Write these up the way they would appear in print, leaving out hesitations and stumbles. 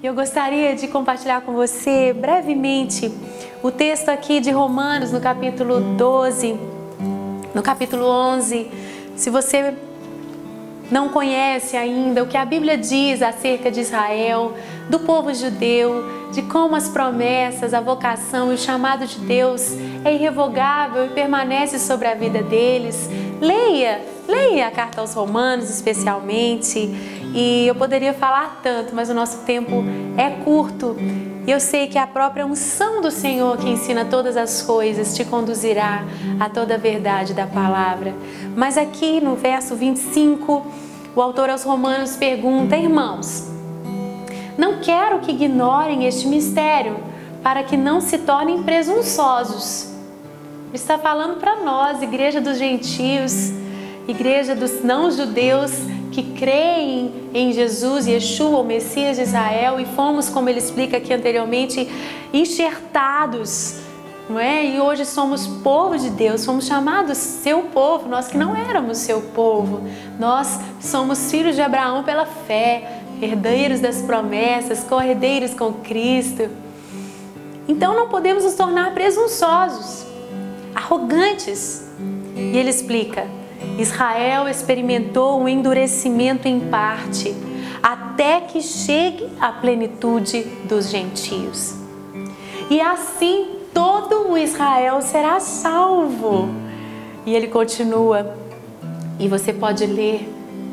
Eu gostaria de compartilhar com você brevemente o texto aqui de Romanos, no capítulo 12, no capítulo 11. Se você não conhece ainda o que a Bíblia diz acerca de Israel, do povo judeu, de como as promessas, a vocação e o chamado de Deus é irrevogável e permanece sobre a vida deles, leia a carta aos Romanos especialmente. E eu poderia falar tanto, mas o nosso tempo é curto. E eu sei que a própria unção do Senhor que ensina todas as coisas te conduzirá a toda a verdade da palavra. Mas aqui no verso 25, o autor aos Romanos pergunta: irmãos, não quero que ignorem este mistério, para que não se tornem presunçosos. Ele está falando para nós, igreja dos gentios, igreja dos não-judeus, que creem em Jesus, Yeshua, o Messias de Israel, e fomos, como ele explica aqui anteriormente, enxertados, não é? E hoje somos povo de Deus, somos chamados seu povo, nós que não éramos seu povo. Nós somos filhos de Abraão pela fé, herdeiros das promessas, co-herdeiros com Cristo. Então não podemos nos tornar presunçosos, arrogantes. E ele explica: Israel experimentou um endurecimento em parte, até que chegue a plenitude dos gentios. E assim todo o Israel será salvo. E ele continua, e você pode ler,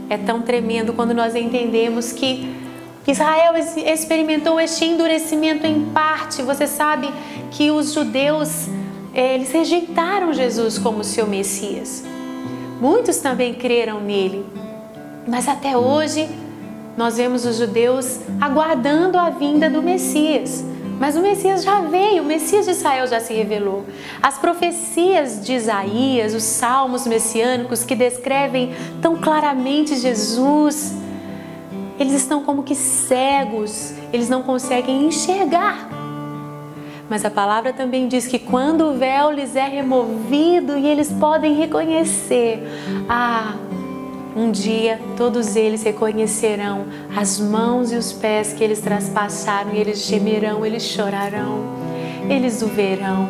é tão tremendo quando nós entendemos que Israel experimentou este endurecimento em parte. Você sabe que os judeus, eles rejeitaram Jesus como seu Messias. Muitos também creram nele, mas até hoje nós vemos os judeus aguardando a vinda do Messias. Mas o Messias já veio, o Messias de Israel já se revelou. As profecias de Isaías, os salmos messiânicos que descrevem tão claramente Jesus, eles estão como que cegos, eles não conseguem enxergar. Mas a palavra também diz que quando o véu lhes é removido e eles podem reconhecer, um dia todos eles reconhecerão as mãos e os pés que eles traspassaram, e eles gemerão, eles chorarão, eles o verão.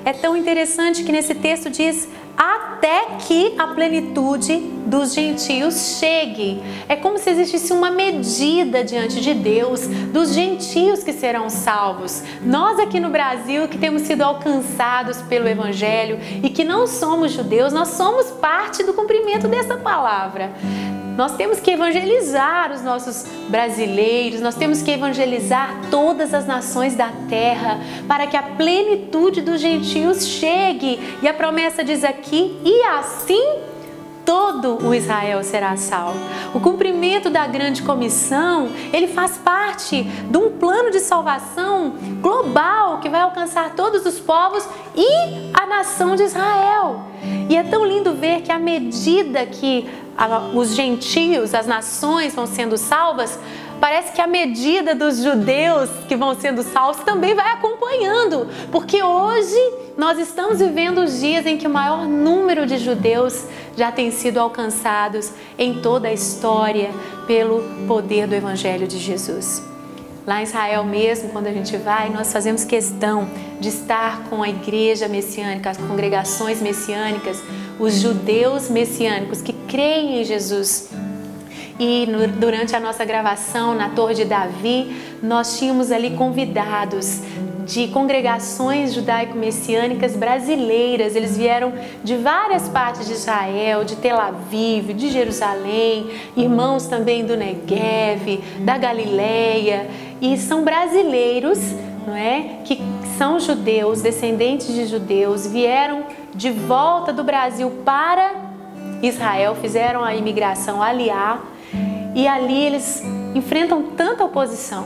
É tão interessante que nesse texto diz: até que a plenitude dos gentios chegue. É como se existisse uma medida diante de Deus dos gentios que serão salvos. Nós aqui no Brasil, que temos sido alcançados pelo Evangelho e que não somos judeus, nós somos parte do cumprimento dessa palavra. Nós temos que evangelizar os nossos brasileiros, nós temos que evangelizar todas as nações da terra, para que a plenitude dos gentios chegue. E a promessa diz aqui: e assim todo o Israel será salvo. O cumprimento da grande comissão, ele faz parte de um plano de salvação global que vai alcançar todos os povos e a nação de Israel. E é tão lindo ver que à medida que os gentios, as nações vão sendo salvas, parece que a medida dos judeus que vão sendo salvos também vai acompanhando, porque hoje nós estamos vivendo os dias em que o maior número de judeus já tem sido alcançados em toda a história pelo poder do Evangelho de Jesus. Lá em Israel mesmo, quando a gente vai, nós fazemos questão de estar com a igreja messiânica, as congregações messiânicas, os judeus messiânicos que creem em Jesus. E durante a nossa gravação na Torre de Davi, nós tínhamos ali convidados de congregações judaico-messiânicas brasileiras. Eles vieram de várias partes de Israel, de Tel Aviv, de Jerusalém, irmãos também do Neguev, da Galileia, e são brasileiros, não é? Que são judeus, descendentes de judeus, vieram de volta do Brasil para Israel, fizeram a imigração aliá, e ali eles enfrentam tanta oposição.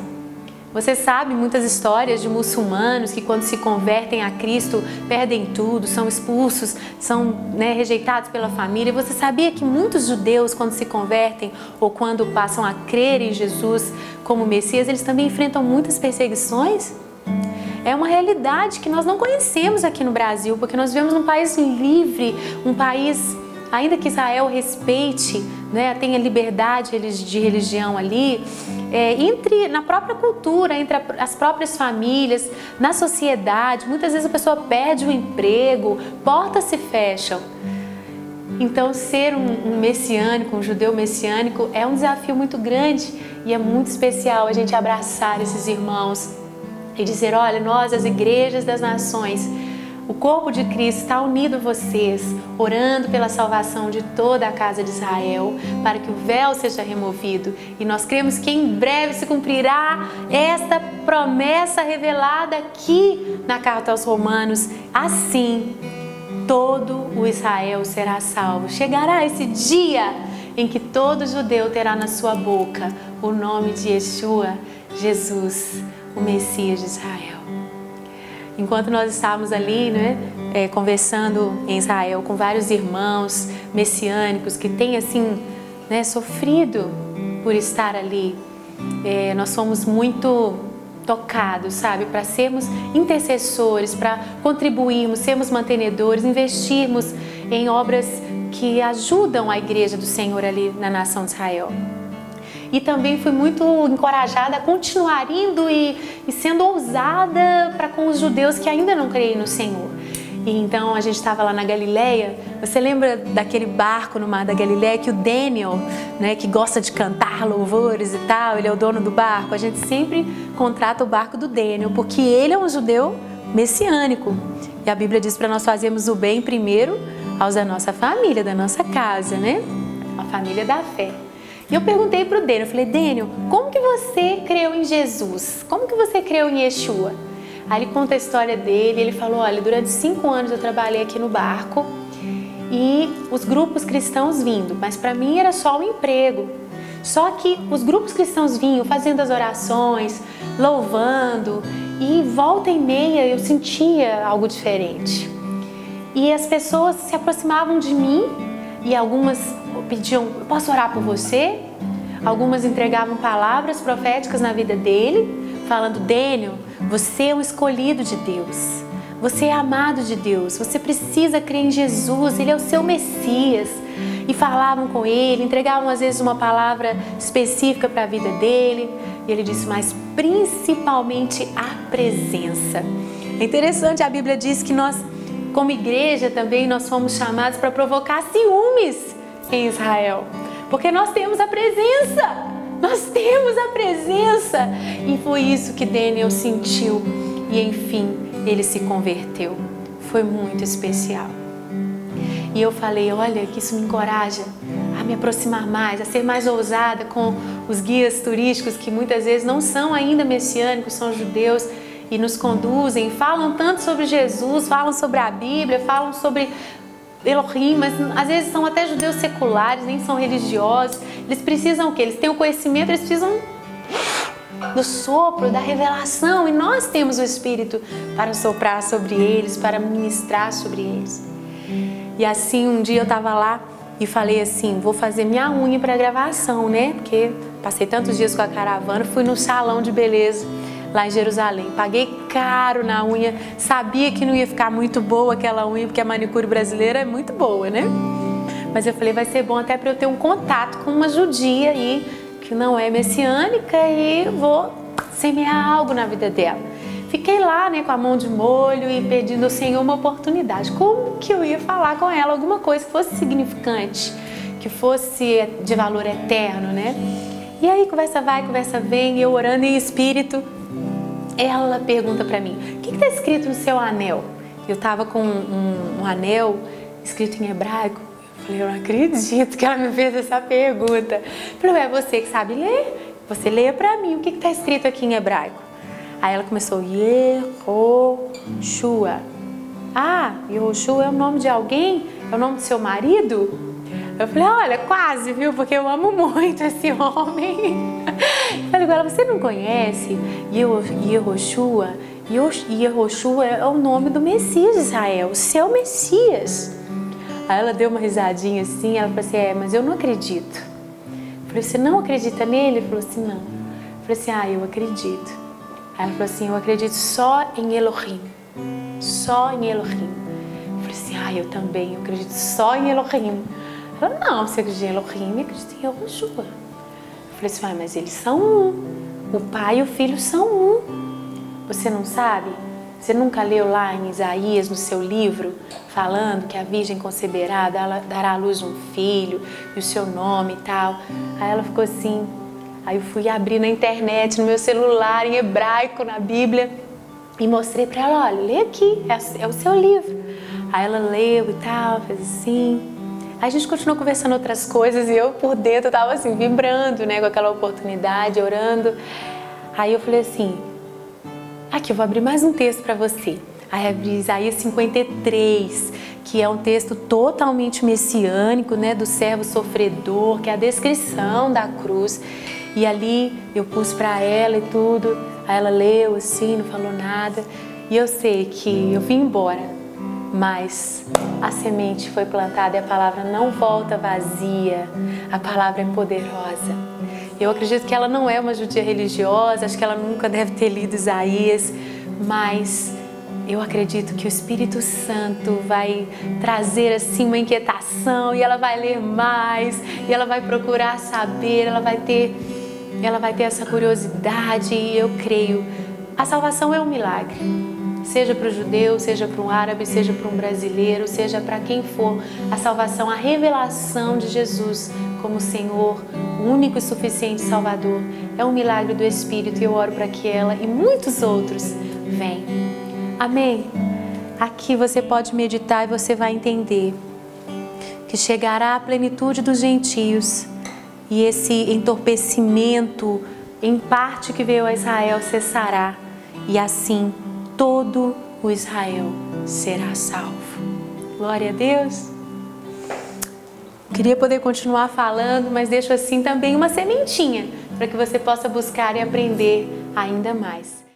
Você sabe muitas histórias de muçulmanos que quando se convertem a Cristo perdem tudo, são expulsos, são rejeitados pela família. Você sabia que muitos judeus, quando se convertem ou quando passam a crer em Jesus como Messias, eles também enfrentam muitas perseguições? É uma realidade que nós não conhecemos aqui no Brasil, porque nós vivemos num país livre, um país, ainda que Israel respeite, tenha liberdade de religião ali, na própria cultura, entre as próprias famílias, na sociedade. Muitas vezes a pessoa perde o emprego, portas se fecham. Então, ser um messiânico, um judeu messiânico, é um desafio muito grande e é muito especial a gente abraçar esses irmãos e dizer: olha, nós, as igrejas das nações, o corpo de Cristo está unido a vocês, orando pela salvação de toda a casa de Israel, para que o véu seja removido. E nós cremos que em breve se cumprirá esta promessa revelada aqui na carta aos Romanos. Assim, todo o Israel será salvo. Chegará esse dia em que todo judeu terá na sua boca o nome de Yeshua, Jesus, o Messias de Israel. Enquanto nós estávamos ali, conversando em Israel com vários irmãos messiânicos que têm assim, sofrido por estar ali, nós fomos muito tocados, sabe, para sermos intercessores, para contribuirmos, sermos mantenedores, investirmos em obras que ajudam a igreja do Senhor ali na nação de Israel. E também fui muito encorajada a continuar indo e sendo ousada para com os judeus que ainda não creem no Senhor. E então a gente estava lá na Galileia. Você lembra daquele barco no mar da Galileia que o Daniel, que gosta de cantar louvores e tal, ele é o dono do barco? A gente sempre contrata o barco do Daniel, porque ele é um judeu messiânico. E a Bíblia diz para nós fazermos o bem primeiro aos da nossa família, da nossa casa, a família da fé. E eu perguntei para o Daniel, eu falei: Daniel, como que você creu em Jesus? Como que você creu em Yeshua? Aí ele conta a história dele, ele falou: olha, durante 5 anos eu trabalhei aqui no barco e os grupos cristãos vindo, mas para mim era só um emprego. Só que os grupos cristãos vinham fazendo as orações, louvando, e volta e meia eu sentia algo diferente. E as pessoas se aproximavam de mim e algumas pediam: eu posso orar por você? Algumas entregavam palavras proféticas na vida dele, falando: Daniel, você é um escolhido de Deus, você é amado de Deus, você precisa crer em Jesus, Ele é o seu Messias. E falavam com ele, entregavam às vezes uma palavra específica para a vida dele. E ele disse: mas principalmente a presença. É interessante, a Bíblia diz que nós, como igreja também, nós fomos chamados para provocar ciúmes em Israel, porque nós temos a presença, e foi isso que Daniel sentiu, e enfim, ele se converteu. Foi muito especial. E eu falei: olha, que isso me encoraja a me aproximar mais, a ser mais ousada com os guias turísticos que muitas vezes não são ainda messiânicos, são judeus, e nos conduzem, falam tanto sobre Jesus, falam sobre a Bíblia, falam sobre Elohim, mas às vezes são até judeus seculares, nem são religiosos. Eles precisam o quê? Eles têm o conhecimento, eles precisam do sopro, da revelação, e nós temos o Espírito para soprar sobre eles, para ministrar sobre eles. E assim, um dia eu estava lá e falei assim: vou fazer minha unha para gravação, porque passei tantos dias com a caravana, fui no salão de beleza lá em Jerusalém, paguei caro na unha, sabia que não ia ficar muito boa aquela unha, porque a manicure brasileira é muito boa, mas eu falei: vai ser bom até para eu ter um contato com uma judia aí, que não é messiânica, e vou semear algo na vida dela. Fiquei lá, com a mão de molho e pedindo ao Senhor uma oportunidade. Como que eu ia falar com ela alguma coisa que fosse significante, que fosse de valor eterno, E aí conversa vai, conversa vem, eu orando em espírito, ela pergunta para mim: o que está escrito no seu anel? Eu estava com um anel escrito em hebraico. Eu falei: eu não acredito que ela me fez essa pergunta. Eu falei: é você que sabe ler? Você leia para mim, o que está escrito aqui em hebraico? Aí ela começou: Yehoshua. Ah, Yehoshua é o nome de alguém? É o nome do seu marido? Eu falei: olha, quase, viu? Porque eu amo muito esse homem. Eu falei com ela: você não conhece Yehoshua? Yehoshua é o nome do Messias de Israel, o seu Messias. Aí ela deu uma risadinha assim, ela falou assim: mas eu não acredito. Eu falei: você não acredita nele? Ele falou assim: não. Eu falei assim: eu acredito. Aí ela falou assim: eu acredito só em Elohim. Só em Elohim. Eu falei assim: eu também, eu acredito só em Elohim. Ela: não, você acredita em Elohim? Eu acredito em Yehoshua. Eu falei assim, mas eles são um. O pai e o filho são um. Você não sabe? Você nunca leu lá em Isaías, no seu livro, falando que a Virgem conceberá, dará à luz um filho, e o seu nome e tal. Aí ela ficou assim. Aí eu fui abrir na internet, no meu celular, em hebraico, na Bíblia, e mostrei para ela, olha, lê aqui, é o seu livro. Aí ela leu e tal, fez assim. Aí a gente continuou conversando outras coisas e eu por dentro tava assim, vibrando, né, com aquela oportunidade, orando. Aí eu falei assim, aqui eu vou abrir mais um texto para você. Aí abri Isaías 53, que é um texto totalmente messiânico, né, do servo sofredor, que é a descrição da cruz. E ali eu pus para ela e tudo. Aí ela leu assim, não falou nada. E eu sei que eu vim embora. Mas a semente foi plantada e a palavra não volta vazia, a palavra é poderosa. Eu acredito que ela não é uma judia religiosa, acho que ela nunca deve ter lido Isaías, mas eu acredito que o Espírito Santo vai trazer assim uma inquietação e ela vai ler mais, e ela vai procurar saber, ela vai ter essa curiosidade e eu creio. A salvação é um milagre. Seja para o judeu, seja para um árabe, seja para um brasileiro, seja para quem for, a salvação, a revelação de Jesus como Senhor, o único e suficiente Salvador, é um milagre do Espírito e eu oro para que ela e muitos outros venham. Amém? Aqui você pode meditar e você vai entender que chegará a plenitude dos gentios e esse entorpecimento em parte que veio a Israel cessará e assim todo o Israel será salvo. Glória a Deus. Queria poder continuar falando, mas deixo assim também uma sementinha para que você possa buscar e aprender ainda mais.